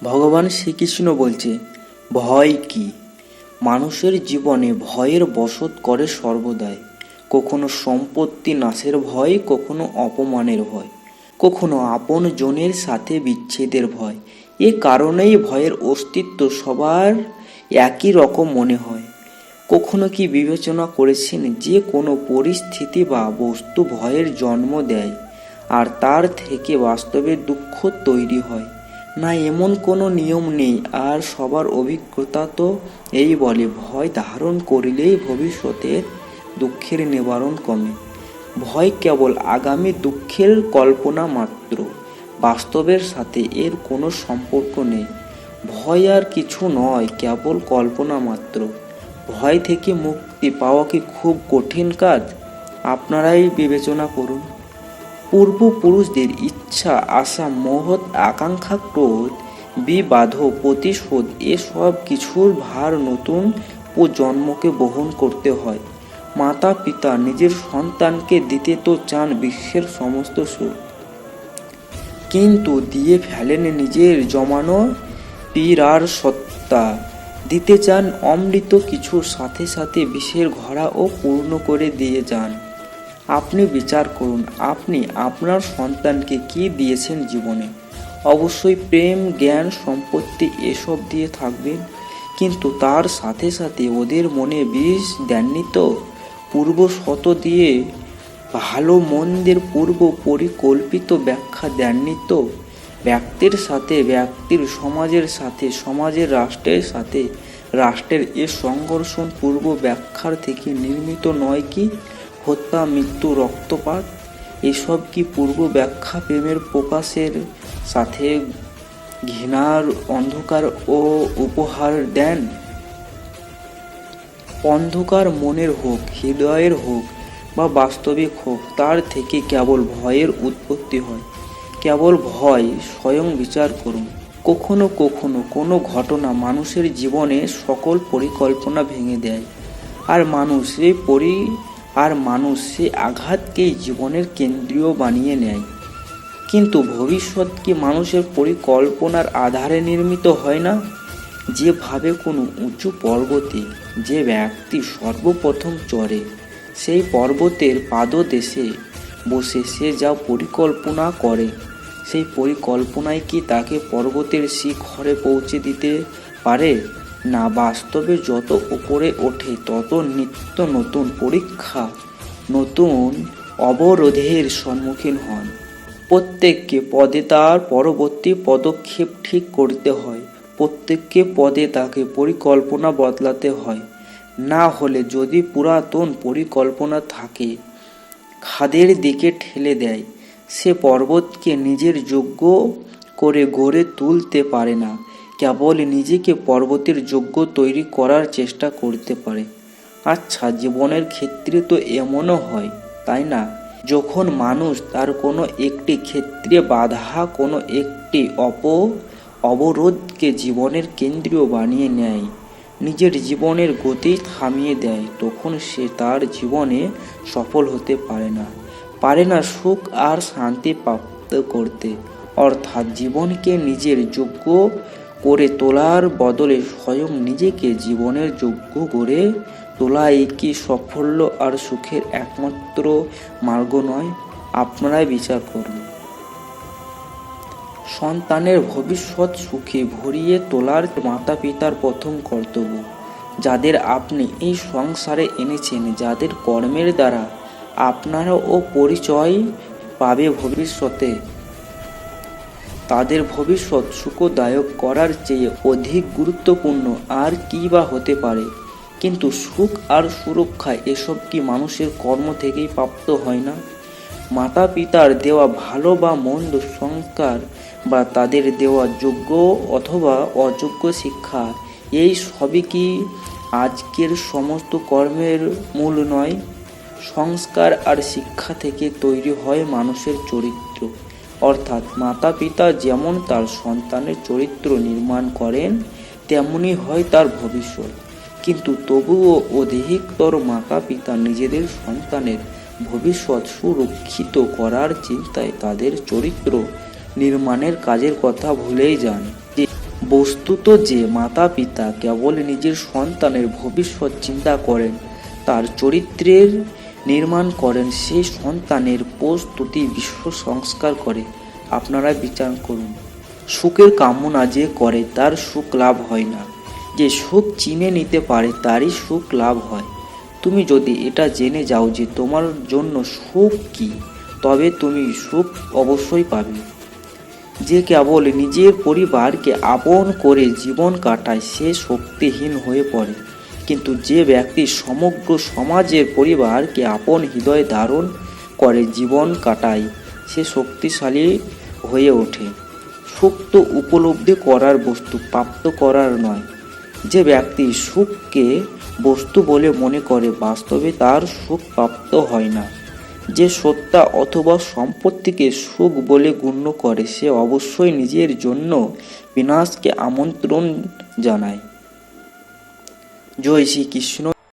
ভগবান শ্রীকৃষ্ণ বলছে, ভয় কি? মানুষের জীবনে ভয়ের বশত করে সর্বদাই। কখনো সম্পত্তি নাশের ভয়, কখনো অপমানের ভয়, কখনো আপন জনের সাথে বিচ্ছেদের ভয়। এ কারণেই ভয়ের অস্তিত্ব সবার একই রকম মনে হয়। কখনো কি বিবেচনা করেছেন যে কোনো পরিস্থিতি বা বস্তু ভয়ের জন্ম দেয়, আর তার থেকে বাস্তবে দুঃখ তৈরি হয়? না, এমন কোনো নিয়ম নেই। আর সবার অভিজ্ঞতা তো এই বলে, ভয় ধারণ করিলেই ভবিষ্যতের দুঃখের নিবারণ কমে। ভয় কেবল আগামী দুঃখের কল্পনা মাত্র, বাস্তবের সাথে এর কোনো সম্পর্ক নেই। ভয় আর কিছু নয়, কেবল কল্পনা মাত্র। ভয় থেকে মুক্তি পাওয়া কি খুব কঠিন কাজ? আপনারাই বিবেচনা করুন। পূর্বপুরুষদের ইচ্ছা, আশা, মহৎ আকাঙ্ক্ষা, ক্রোধ, বিবাদ, প্রতিশোধ, এসব কিছুর ভার নতুন প্রজন্মকে বহন করতে হয়। মাতা পিতা নিজের সন্তানকে দিতে তো চান বিশ্বের সমস্ত সুখ, কিন্তু দিয়ে ফেলেন নিজের জমানো পীড়ার সত্তা। দিতে চান অমৃত কিছুর, সাথে সাথে বিষের ঘোড়াও পূর্ণ করে দিয়ে যান। আপনি বিচার করুন, আপনি আপনার সন্তানকে কি দিয়েছেন জীবনে? অবশ্যই প্রেম, জ্ঞান, সম্পত্তি এসব দিয়ে থাকবেন, কিন্তু তার সাথে সাথে ওদের মনে বিষ দেননি তো? পূর্ব শত দিয়ে ভালো মন্দের পূর্ব পরিকল্পিত ব্যাখ্যা দেননি তো? ব্যক্তির সাথে ব্যক্তির, সমাজের সাথে সমাজের, রাষ্ট্রের সাথে রাষ্ট্রের এ সংঘর্ষণ পূর্ব ব্যাখ্যার থেকে নির্মিত নয় কি? হত্যা, মৃত্যু, রক্তপাত, এসব কি পূর্ব ব্যাখ্যা প্রেমের প্রকাশের সাথে ঘৃণার অন্ধকার ও উপহার দেন? অন্ধকার মনের হোক, হৃদয়ের হোক বা বাস্তবিক হোক, তার থেকে কেবল ভয়ের উৎপত্তি হয়। কেবল ভয়। স্বয়ং বিচার করুন। কখনো কখনো কোনো ঘটনা মানুষের জীবনে সকল পরিকল্পনা ভেঙে দেয়, আর মানুষ সে আঘাতকেই জীবনের কেন্দ্রীয় বানিয়ে নেয়। কিন্তু ভবিষ্যৎ কি মানুষের পরিকল্পনার আধারে নির্মিত হয় না? যেভাবে কোনো উঁচু পর্বতে যে ব্যক্তি সর্বপ্রথম চড়ে, সেই পর্বতের পাদদেশে বসে সে যা পরিকল্পনা করে, সেই পরিকল্পনায় কি তাকে পর্বতের শিখরে পৌঁছে দিতে পারে? না, বাস্তবে যত উপরে ওঠে তত নিত্য নতুন পরীক্ষা, নতুন অবরোধের সম্মুখীন হন। প্রত্যেককে পদে তার পরবর্তী পদক্ষেপ ঠিক করতে হয়। প্রত্যেককে পদে তাকে পরিকল্পনা বদলাতে হয়। না হলে যদি পুরাতন পরিকল্পনা থাকে খাদের দিকে ঠেলে দেয়, সে পর্বতকে নিজের যোগ্য করে গড়ে তুলতে পারে না, কেবল নিজেকে পর্বতের যোগ্য তৈরি করার চেষ্টা করতে পারে। আচ্ছা, জীবনের ক্ষেত্রে তো এমনও হয়, তাই না? যখন মানুষ তার কোনো একটি ক্ষেত্রে বাধা, কোনো একটি অবরোধকে জীবনের কেন্দ্রীয় বানিয়ে নেয়, নিজের জীবনের গতি থামিয়ে দেয়, তখন সে তার জীবনে সফল হতে পারে না সুখ আর শান্তি প্রাপ্ত করতে। অর্থাৎ জীবনকে নিজের যোগ্য করে তোলার বদলে স্বয়ং নিজেকে জীবনের যোগ্য করে তোলাই কি সাফল্য আর সুখের একমাত্র মার্গ নয়? আপনারাই বিচার করুন। সন্তানের ভবিষ্যৎ সুখে ভরিয়ে তোলার মাতা পিতার প্রথম কর্তব্য। যাদের আপনি এই সংসারে এনেছেন, যাদের কর্মের দ্বারা আপনারাও পরিচয় পাবে ভবিষ্যতে, তাদের ভবিষ্যৎ সুখদায়ক করার চেয়ে অধিক গুরুত্বপূর্ণ আর কি বা হতে পারে? কিন্তু সুখ আর সুরক্ষা এসব কি মানুষের কর্ম থেকেই প্রাপ্ত হয় না? মাতা পিতার দেওয়া ভালো বা মন্দ সংস্কার, বা তাদের দেওয়া যোগ্য অথবা অযোগ্য শিক্ষা, এই সবই কি আজকের সমস্ত কর্মের মূল নয়? সংস্কার আর শিক্ষা থেকে তৈরি হয় মানুষের চরিত্র। অর্থাৎ মাতা পিতা যেমন তার সন্তানের চরিত্র নির্মাণ করেন, তেমনি হয় তার ভবিষ্যৎ। কিন্তু তবুও অধিকতর মাতা পিতা নিজেদের সন্তানের ভবিষ্যৎ সুরক্ষিত করার চিন্তায় তাদের চরিত্র নির্মাণের কাজের কথা ভুলেই যান। বস্তুত যে মাতা পিতা কেবল নিজের সন্তানের ভবিষ্যৎ চিন্তা করেন, তার চরিত্রের নির্মাণ করেন, সেই সন্তানের প্রস্তুতি বিশ্ব সংস্কার করে, আপনারা বিচার করুন। সুখের কামনা যে করে তার সুখ লাভ হয় না, যে সুখ চিনে নিতে পারে তারই সুখ লাভ হয়। তুমি যদি এটা জেনে যাও যে তোমার জন্য সুখ কী, তবে তুমি সুখ অবশ্যই পাবে। যে কেবল নিজের পরিবারকে আপন করে জীবন কাটায় সে শক্তিহীন হয়ে পড়ে, কিন্তু যে ব্যক্তি সমগ্র সমাজের পরিবারকে আপন হৃদয়ে ধারণ করে জীবন কাটায় সে শক্তিশালী হয়ে ওঠে। সুখ তো উপলব্ধি করার বস্তু, প্রাপ্ত করার নয়। যে ব্যক্তি সুখকে বস্তু বলে মনে করে বাস্তবে তার সুখ প্রাপ্ত হয় না। যে সত্তা অথবা সম্পত্তিকে সুখ বলে গণ্য করে সে অবশ্যই নিজের জন্য বিনাশকে আমন্ত্রণ জানায়। জয় শ্রীকৃষ্ণ।